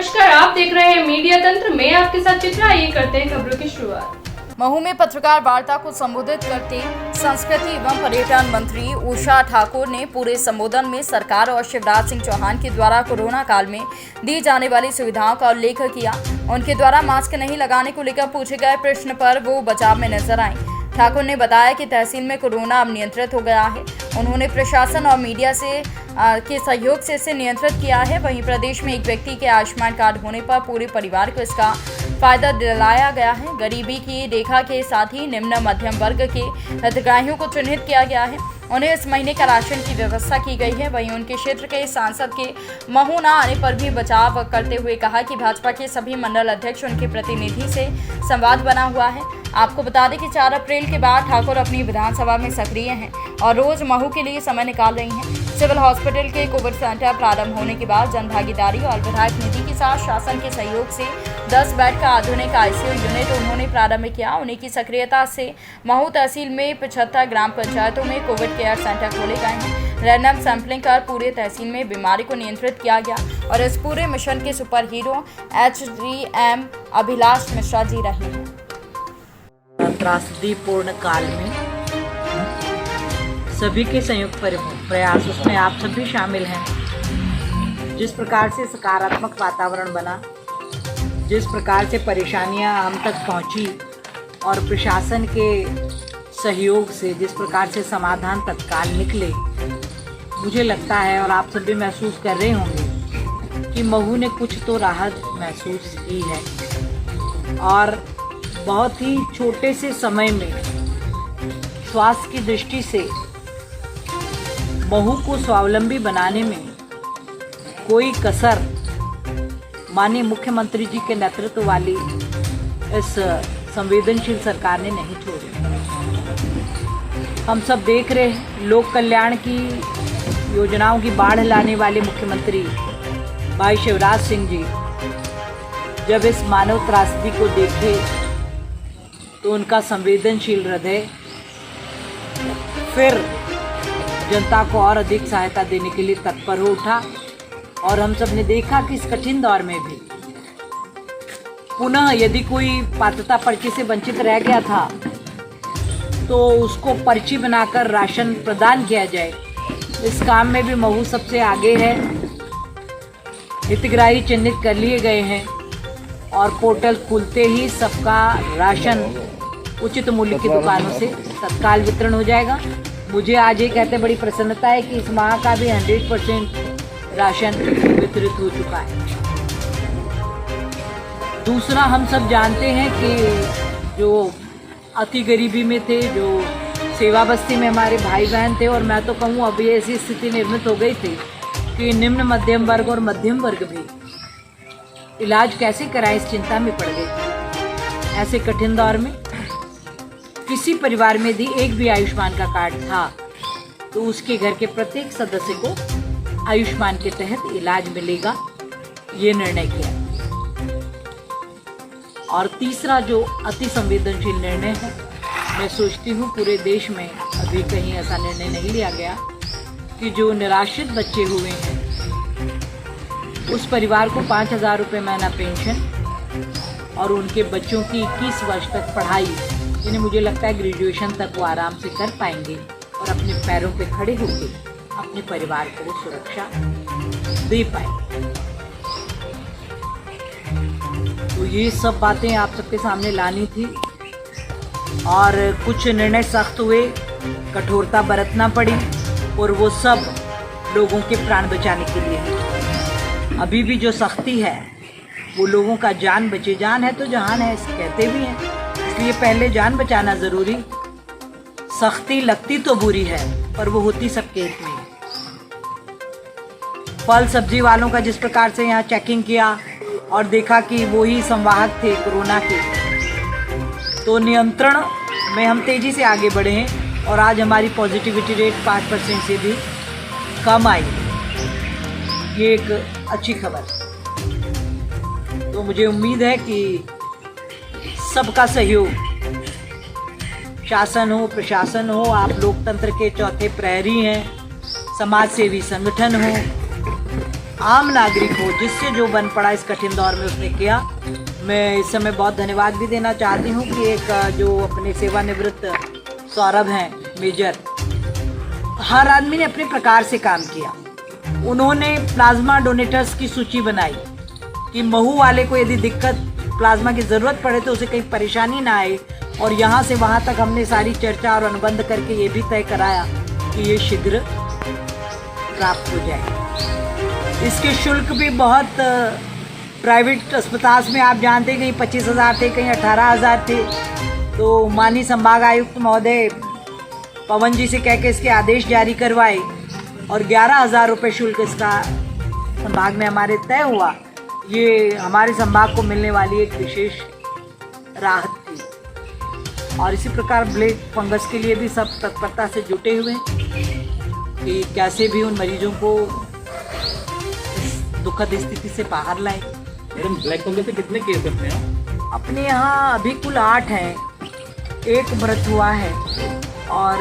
नमस्कार, आप देख रहे हैं मीडिया तंत्र में आपके साथ चित्रा। ये करते हैं खबरों की शुरुआत। महू में पत्रकार वार्ता को संबोधित करते संस्कृति एवं पर्यटन मंत्री उषा ठाकुर ने पूरे संबोधन में सरकार और शिवराज सिंह चौहान के द्वारा कोरोना काल में दी जाने वाली सुविधाओं का उल्लेख किया। उनके द्वारा मास्क नहीं लगाने को लेकर पूछे गए प्रश्न पर वो बचाव में नजर आई। ठाकुर ने बताया कि तहसील में कोरोना अब नियंत्रित हो गया है। उन्होंने प्रशासन और मीडिया के सहयोग से इसे नियंत्रित किया है। वहीं प्रदेश में एक व्यक्ति के आयुष्मान कार्ड होने पर पूरे परिवार को इसका फायदा दिलाया गया है। गरीबी की रेखा के साथ ही निम्न मध्यम वर्ग के हितग्राहियों को चिन्हित किया गया है। उन्हें इस महीने का राशन की व्यवस्था की गई है। वहीं उनके क्षेत्र के सांसद के महू न आने पर भी बचाव करते हुए कहा कि भाजपा के सभी मंडल अध्यक्ष उनके प्रतिनिधि से संवाद बना हुआ है। आपको बता दें कि 4 अप्रैल के बाद ठाकुर अपनी विधानसभा में सक्रिय हैं और रोज महू के लिए समय निकाल रही हैं। सिविल हॉस्पिटल के कोविड सेंटर प्रारंभ होने के बाद जन भागीदारी और विधायक निधि के साथ शासन के सहयोग से 10 बेड का आधुनिक आईसीयू यूनिट उन्होंने प्रारंभ किया। उन्हीं की सक्रियता से महू तहसील में 75 ग्राम पंचायतों में कोविड केयर सेंटर खोले गए हैं। रैंडम सैंपलिंग कर पूरे तहसील में बीमारी को नियंत्रित किया गया और इस पूरे मिशन के super hero HDM Abhilash Mishra ji रहे हैं। त्रासदीपूर्ण काल में सभी के संयुक्त प्रयास, उसमें आप सभी शामिल हैं। जिस प्रकार से सकारात्मक वातावरण बना, जिस प्रकार से परेशानियां हम तक पहुंची और प्रशासन के सहयोग से जिस प्रकार से समाधान तत्काल निकले, मुझे लगता है और आप सभी महसूस कर रहे होंगे कि महू ने कुछ तो राहत महसूस की है और बहुत ही छोटे से समय में स्वास्थ्य की दृष्टि से महू को स्वावलंबी बनाने में कोई कसर माननीय मुख्यमंत्री जी के नेतृत्व वाली इस संवेदनशील सरकार ने नहीं छोड़ी। हम सब देख रहे हैं, लोक कल्याण की योजनाओं की बाढ़ लाने वाले मुख्यमंत्री भाई शिवराज सिंह जी जब इस मानव त्रासदी को देखे तो उनका संवेदनशील हृदय फिर जनता को और अधिक सहायता देने के लिए तत्पर हो उठा और हम सब ने देखा कि इस कठिन दौर में भी पुनः यदि कोई पात्रता पर्ची से वंचित रह गया था तो उसको पर्ची बनाकर राशन प्रदान किया जाए। इस काम में भी महू सबसे आगे है। हितग्राही चिन्हित कर लिए गए हैं और पोर्टल खुलते ही सबका राशन उचित मूल्य की दुकानों से तत्काल वितरण हो जाएगा। मुझे आज ये कहते बड़ी प्रसन्नता है कि इस माह का भी 100% राशन वितरित हो चुका है। दूसरा, हम सब जानते हैं कि जो अति गरीबी में थे, जो सेवा बस्ती में हमारे भाई बहन थे, और मैं तो कहूँ अभी ऐसी स्थिति निर्मित हो गई थी कि निम्न मध्यम वर्ग और मध्यम वर्ग भी इलाज कैसे कराए इस चिंता में पड़ गई। ऐसे कठिन दौर में किसी परिवार में यदि एक भी आयुष्मान का कार्ड था तो उसके घर के प्रत्येक सदस्य को आयुष्मान के तहत इलाज मिलेगा, ये निर्णय किया। और तीसरा जो अति संवेदनशील निर्णय है, मैं सोचती हूँ पूरे देश में अभी कहीं ऐसा निर्णय नहीं लिया गया कि जो निराश्रित बच्चे हुए हैं उस परिवार को 5,000 रुपये महीना पेंशन और उनके बच्चों की 21 वर्ष तक पढ़ाई, जिन्हें मुझे लगता है ग्रेजुएशन तक वो आराम से कर पाएंगे और अपने पैरों पे खड़े होकर अपने परिवार को सुरक्षा दे पाएंगे। तो ये सब बातें आप सबके सामने लानी थी और कुछ निर्णय सख्त हुए, कठोरता बरतना पड़ी और वो सब लोगों के प्राण बचाने के लिए है। अभी भी जो सख्ती है वो लोगों का जान बचे, जान है तो जहान है कहते भी हैं, इसलिए पहले जान बचाना ज़रूरी। सख्ती लगती तो बुरी है पर वो होती सबके हित में। फल सब्जी वालों का जिस प्रकार से यहाँ चेकिंग किया और देखा कि वो ही संवाहक थे कोरोना के, तो नियंत्रण में हम तेज़ी से आगे बढ़े हैं और आज हमारी पॉजिटिविटी रेट 5% से भी कम आई। ये एक अच्छी खबर। तो मुझे उम्मीद है कि सबका सहयोग, शासन हो, प्रशासन हो, आप लोकतंत्र के चौथे प्रहरी हैं, समाज सेवी संगठन हो, आम नागरिक हो, जिससे जो बन पड़ा इस कठिन दौर में उसने किया। मैं इस समय बहुत धन्यवाद भी देना चाहती हूँ कि एक जो अपने सेवानिवृत्त सौरभ हैं मेजर, हर आदमी ने अपने प्रकार से काम किया। उन्होंने प्लाज्मा डोनेटर्स की सूची बनाई कि महू वाले को यदि दिक्कत प्लाज्मा की ज़रूरत पड़े तो उसे कहीं परेशानी ना आए, और यहाँ से वहाँ तक हमने सारी चर्चा और अनुबंध करके ये भी तय कराया कि ये शीघ्र प्राप्त हो जाए। इसके शुल्क भी बहुत प्राइवेट अस्पताल में आप जानते हैं कहीं 25,000 थे, कहीं 18,000 थे। तो माननीय संभाग आयुक्त महोदय पवन जी से कह के इसके आदेश जारी करवाए और 11,000 रुपये शुल्क इसका संभाग में हमारे तय हुआ। ये हमारे संभाग को मिलने वाली एक विशेष राहत थी। और इसी प्रकार ब्लैक फंगस के लिए भी सब तत्परता से जुटे हुए हैं कि कैसे भी उन मरीजों को इस दुखद स्थिति से बाहर लाएं। मैडम, ब्लैक फंगस से कितने केस अपने यहाँ? अपने यहाँ अभी कुल 8 हैं, एक मृत हुआ है और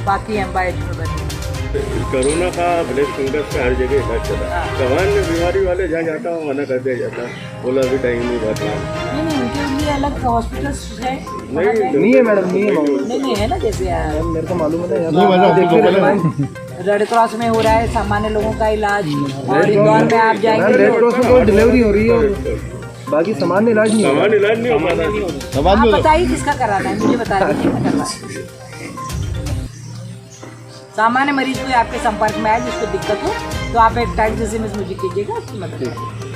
बाकी एम्बाइज में बने। कोरोना का ब्लैक फंगस का हर जगह इलाज चला। सामान्य बीमारी वाले जहाँ जाता हूँ मना कर दिया जाता, बोला अभी टाइम नहीं बात नहीं, उनके लिए अलग हॉस्पिटल्स है। नहीं है मैडम, नहीं है ना, जैसे मेरे को मालूम है। रेड क्रॉस में हो रहा है सामान्य लोगों का इलाज, और इंदौर में आप जाएंगे रेड क्रॉस में तो डिलीवरी हो रही है, बाकी सामान्य इलाज नहीं नहीं हो पाता। आप बताइए किसका कराना है, मुझे बता दीजिए। सामान्य मरीज कोई आपके संपर्क में आए जिसको दिक्कत हो तो आप एक टाइप जैसे मुझे कीजिएगा, उसकी मदद करें।